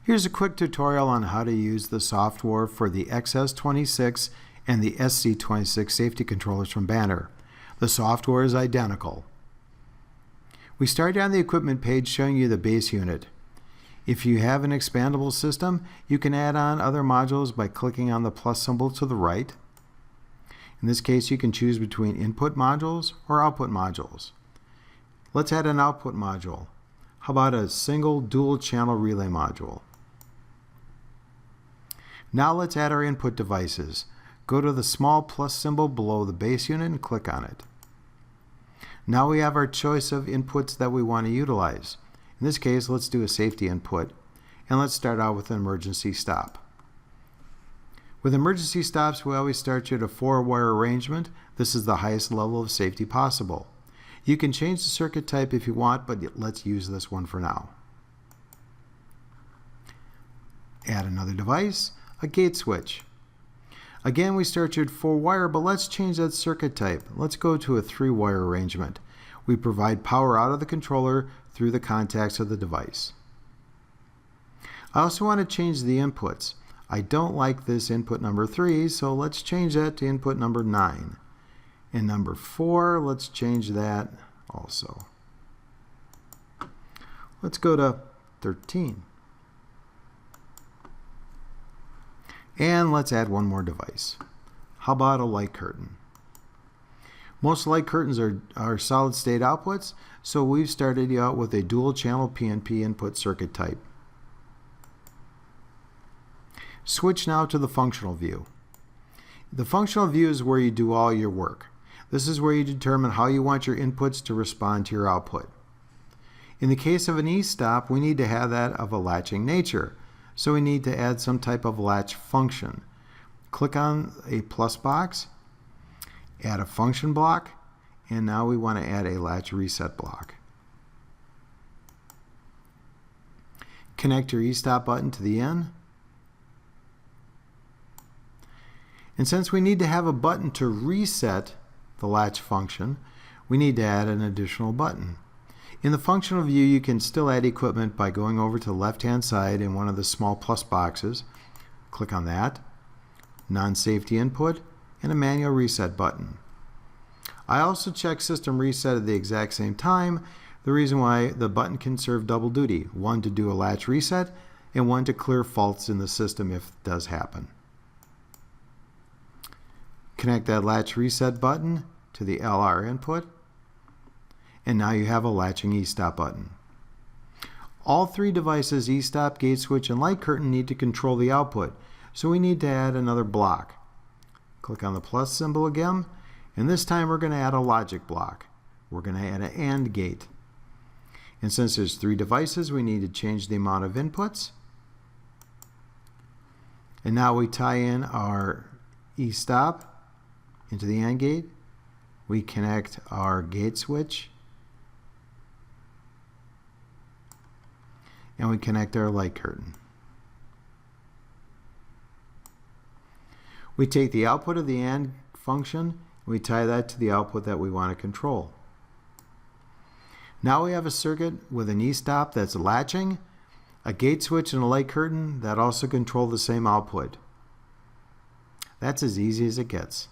Here's a quick tutorial on how to use the software for the XS26 and the SC26 safety controllers from Banner. The software is identical. We start on the equipment page showing you the base unit. If you have an expandable system, you can add on other modules by clicking on the plus symbol to the right. In this case, you can choose between input modules or output modules. Let's add an output module. How about a single dual channel relay module? Now let's add our input devices. Go to the small plus symbol below the base unit and click on it. Now we have our choice of inputs that we want to utilize. In this case, let's do a safety input, and let's start out with an emergency stop. With emergency stops, we always start you at a 4-wire arrangement. This is the highest level of safety possible. You can change the circuit type if you want, but let's use this one for now. Add another device, a gate switch. Again, we start you at 4-wire, but let's change that circuit type. Let's go to a 3-wire arrangement. We provide power out of the controller through the contacts of the device. I also want to change the inputs. I don't like this input number 3, so let's change that to input number 9. And number 4, let's change that also. Let's go to 13. And let's add one more device. How about a light curtain? Most light curtains are solid state outputs, so we've started you out with a dual channel PNP input circuit type. Switch now to the functional view. The functional view is where you do all your work. This is where you determine how you want your inputs to respond to your output. In the case of an e-stop, we need to have that of a latching nature. So we need to add some type of latch function. Click on a plus box, add a function block, and now we want to add a latch reset block. Connect your e-stop button to the end. And since we need to have a button to reset the latch function, we need to add an additional button. In the functional view, you can still add equipment by going over to the left-hand side in one of the small plus boxes. Click on that, non-safety input, and a manual reset button. I also check system reset at the exact same time. The reason why the button can serve double duty, one to do a latch reset and one to clear faults in the system if it does happen. Connect that latch reset button to the LR input, and now you have a latching e-stop button. All 3 devices, e-stop, gate switch, and light curtain, need to control the output, so we need to add another block. Click on the plus symbol again, and this time we're going to add a logic block. We're going to add an AND gate. And since there's 3 devices, we need to change the amount of inputs. And now we tie in our e-stop into the AND gate. We connect our gate switch, and we connect our light curtain. We take the output of the AND function, and we tie that to the output that we want to control. Now we have a circuit with an e-stop that's latching, a gate switch, and a light curtain that also control the same output. That's as easy as it gets.